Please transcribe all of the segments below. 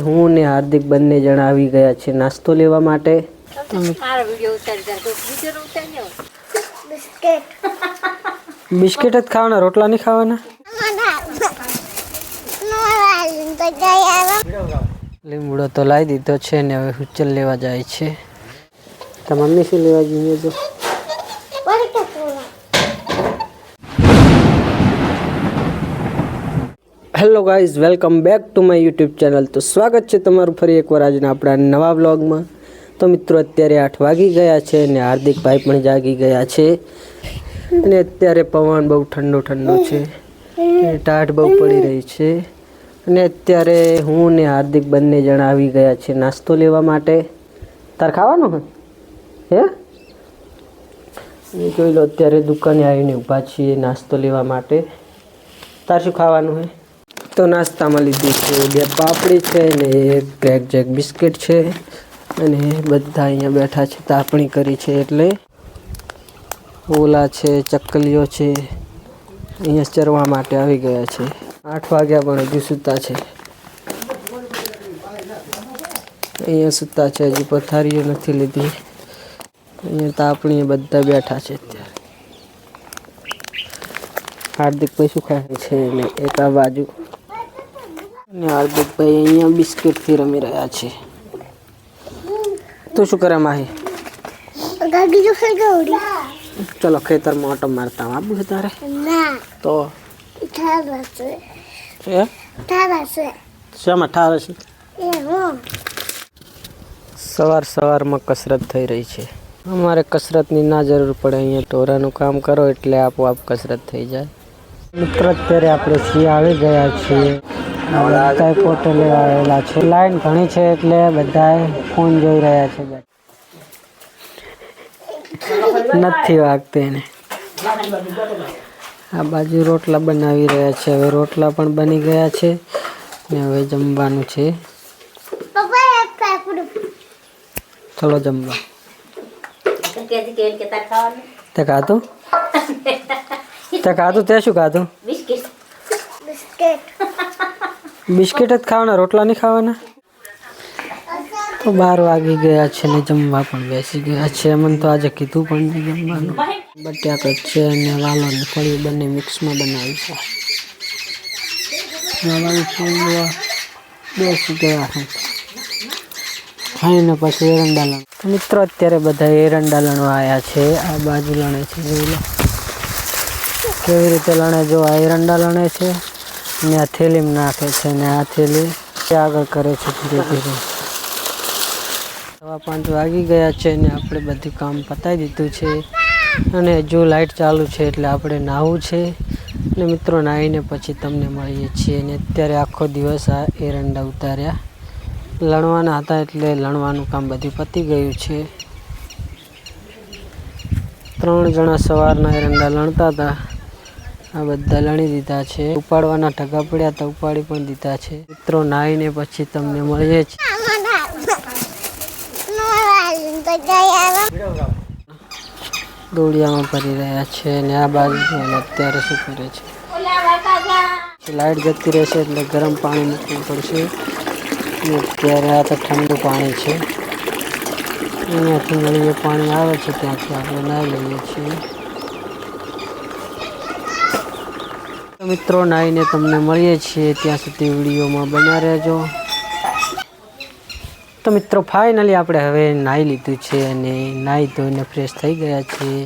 હું ને હાર્દિક બંને જણા આવી ગયા છે નાસ્તો લેવા માટે. બિસ્કિટ જ ખાવાના, રોટલા નહીં ખાવાના. લીમડો તો લાવી દીધો છે ને હવે હુચલ લેવા જાય છે. તો મમ્મી શું લેવા જઈએ તો hello guys, welcome back to my YouTube channel. તો સ્વાગત છે તમારું ફરી એકવાર આજના આપણા નવા વ્લોગમાં. તો મિત્રો અત્યારે 8 વાગી ગયા છે અને હાર્દિકભાઈ પણ જાગી ગયા છે અને અત્યારે પવન બહુ ઠંડો છે, ટાઢ બહુ પડી રહી છે અને અત્યારે હું ને હાર્દિક બંને જણા આવી ગયા છે નાસ્તો લેવા માટે. તાર ખાવાનું હે? જોઈ લો, અત્યારે દુકાને આવીને ઊભા છીએ નાસ્તો લેવા માટે. તાર શું ખાવાનું હે? તો નાસ્તામાં લીધી છે 2 પાપડી છે ને 1 ક્રેક જેક બિસ્કિટ છે અને બધા અહીંયા બેઠા છે, તાપણી કરી છે એટલે ઓલા છે, ચકલીઓ છે, અહીંયા ચરવા માટે આવી ગયા છે. 8 વાગ્યા પણ હજુ સૂતા છે, અહીંયા સૂતા છે, હજી પથારીઓ નથી લીધી. અહીંયા તાપણીએ બધા બેઠા છે. અત્યારે હાર્દિકભાઈ શું ખાય છે ને એક આ બાજુ ને હાર્દિકભાઈ અહીંયા બિસ્કિટથી રમી રહ્યા છે. તું શું કરે માહી? ચલો ખેતરમાં ઓટો મારતા આવું છે તારે? તો શામાં ઠાર છે? સવારમાં કસરત થઈ રહી છે. અમારે કસરતની ના જરૂર પડે, અહીંયા ઢોરાનું કામ કરો એટલે આપોઆપ કસરત થઈ જાય. મિત્રો અત્યારે આપણે સિંહ આવી ગયા છીએ, બધા ફોટો લેવા આવેલા છે. લાઈન ઘણી છે એટલે બધા ફોન જોઈ રહ્યા છે. નથી વાગતું એને. આ બાજુ રોટલા બનાવી રહ્યા છે. હવે રોટલા પણ બની ગયા છે ને હવે જમવાનું છે. ચલો જમવા. તે ખાધું? તે ખાધું? તે શું ખાધું? બિસ્કિટ જ ખાવાના, રોટલા નહીં ખાવાના. તો 12 વાગી ગયા છે ને જમવા પણ બેસી ગયા છે. મને તો આજે કીધું પણ નહીં જમવાનું. બટાકા છે અને વાલોની ફળી બંને મિક્સમાં બનાવી છે. બેસી ગયા છે ખાઈને પછી એરંડા લણ. મિત્રો અત્યારે બધા એરંડા લણવા આવ્યા છે. આ બાજુ લણે છે, જોઈ લો કેવી રીતે લણે. જો આ એરંડા લણે છે ને આ થેલીમાં નાખે છે ને આ થેલી આગળ કરે છે ધીરે ધીરે. 5:15 વાગી ગયા છે ને આપણે બધું કામ પતાવી દીધું છે અને હજુ લાઇટ ચાલુ છે એટલે આપણે નાહવું છે ને મિત્રો નાહીને પછી તમને મળીએ છીએ. ને અત્યારે આખો દિવસ આ એરંડા ઉતાર્યા, લણવાના હતા એટલે લણવાનું કામ બધું પતી ગયું છે. 3 જણા સવારના એરંડા લણતા હતા, આ બધા લણી દીધા છે. ઉપાડવાના ઢગા પડ્યા તો ઉપાડી પણ દીધા છે. મિત્રો નાહીને પછી તમને મળીએ છીએ. દોડિયામાં ભરી રહ્યા છે ને આ બાજુ અત્યારે શું કરે છે, લાઈટ જતી રહેશે એટલે ગરમ પાણી મૂકવું પડશે. અત્યારે આ તો ઠંડુ પાણી છે, અહીંયાથી નળીએ પાણી આવે છે ત્યાંથી આપણે નાહી લઈએ છીએ. મિત્રો નાહીને તમને મળીએ છીએ, ત્યાં સુધી વિડીયોમાં બન્યા રહેજો. તો મિત્રો ફાઇનલી આપણે હવે નાહી લીધું છે અને નાહી ધોઈને ફ્રેશ થઈ ગયા છીએ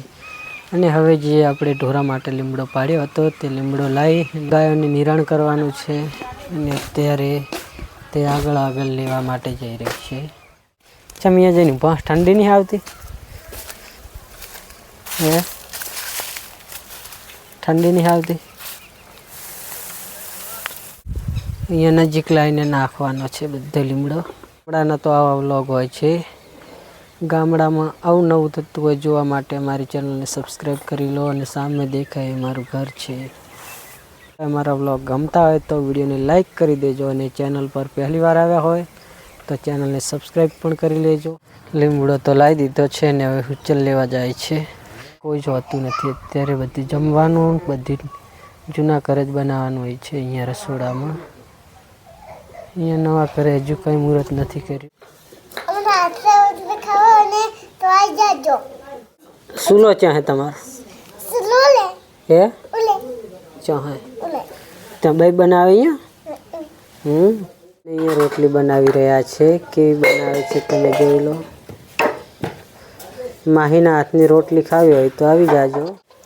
અને હવે જે આપણે ઢોરા માટે લીમડો પાડ્યો હતો તે લીમડો લાવી ગાયોને નિરાણ કરવાનું છે અને અત્યારે તે આગળ લેવા માટે જઈ રહી છે. ચમિયા જઈને ઠંડી નહીં આવતી? હે, ઠંડી નહીં આવતી? અહીંયા નજીક લાવીને નાખવાનો છે બધો લીમડો. ગામડાના તો આવા વ્લોગ હોય છે. ગામડામાં આવું નવું થતું હોય જોવા માટે મારી ચેનલને સબસ્ક્રાઈબ કરી લો અને સામે દેખાય મારું ઘર છે. મારા વ્લોગ ગમતા હોય તો વિડીયોને લાઈક કરી દેજો અને ચેનલ પર પહેલી વાર આવ્યા હોય તો ચેનલને સબસ્ક્રાઈબ પણ કરી લેજો. લીમડો તો લાવી દીધો છે ને હવે હુચલ લેવા જાય છે. કોઈ જ હોતું નથી અત્યારે, બધું જમવાનું બધી જૂના ઘરે જ બનાવવાનું હોય છે અહીંયા રસોડામાં. અહીંયા નવા ઘરે હજુ કંઈ મુહૂર્ત નથી કર્યું. સુલો ચાહે તમારે હે ચાહે ત્યાં ભાઈ બનાવે અહીંયા. અહીંયા રોટલી બનાવી રહ્યા છે. કેવી બનાવે છે તમે જોઈ લો. માહીના હાથની રોટલી ખાવી હોય તો આવી જાજો.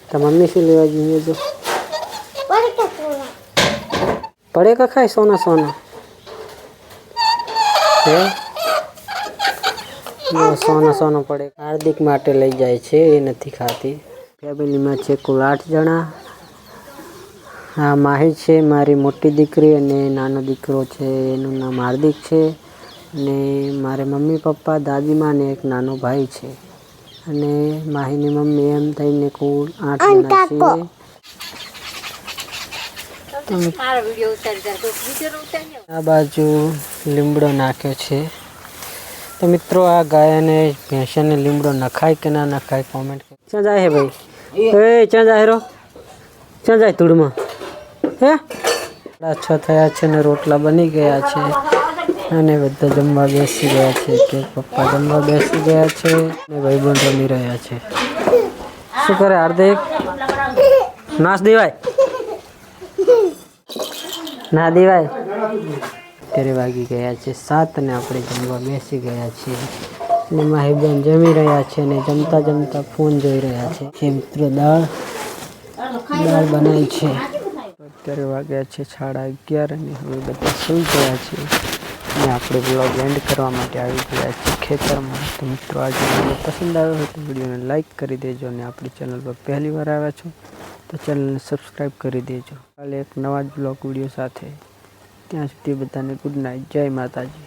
તો મમ્મી શું લેવા જોઈએ? જો પડે કા ખાય સોના સોના હે સોના સોનો પડે. હાર્દિક માટે લઈ જાય છે, એ નથી ખાતી. ફેમિલીમાં છે કુલ 8 જણા. હા, માહી છે મારી મોટી દીકરી અને નાનો દીકરો છે એનું નામ હાર્દિક છે. અને મારે મમ્મી પપ્પા દાદીમા ને એક નાનો ભાઈ છે. અને માહીની મમ્મી એમ થઈને કુલ 8 જણા છે. આ બાજુ લીમડો નાખ્યો છે. તો મિત્રો આ ગાય અને ભેંસને લીમડો નખાય કે ના નખાય કોમેન્ટ કરો. ક્યાં જાય હે ભાઈ? એ ક્યાં જાય રો? ક્યાં જાય ધૂળમાં? હે 6 થયા છે ને રોટલા બની ગયા છે અને બધા જમવા બેસી ગયા છે. કે પપ્પા જમવા બેસી ગયા છે ને ભાઈબંધ રમી રહ્યા છે. શું કરે હાર્દિક? નાસ દેવાય ના દેવાય. અત્યારે વાગી ગયા છે 7 અને આપણે જમવા બેસી ગયા છીએ. અને માહીબેન જમી રહ્યા છે અને જમતા જમતા ફોન જોઈ રહ્યા છે. મિત્રો દાળ બનાવી છે. અત્યારે વાગ્યા છે 11:30 અને હવે બધા સૂઈ ગયા છે અને આપણે બ્લોગ એન્ડ કરવા માટે આવી ગયા છીએ ખેતરમાં. તો મિત્રો આજે વિડીયો પસંદ આવ્યો હોય તો વિડીયોને લાઇક કરી દેજો અને આપણી ચેનલ પર પહેલી વાર આવ્યા છો તો ચેનલને સબસ્ક્રાઈબ કરી દેજો. કાલે એક નવા જ બ્લોગ વિડીયો સાથે. ત્યાં સુધી બધાને ગુડ નાઇટ. જય માતાજી.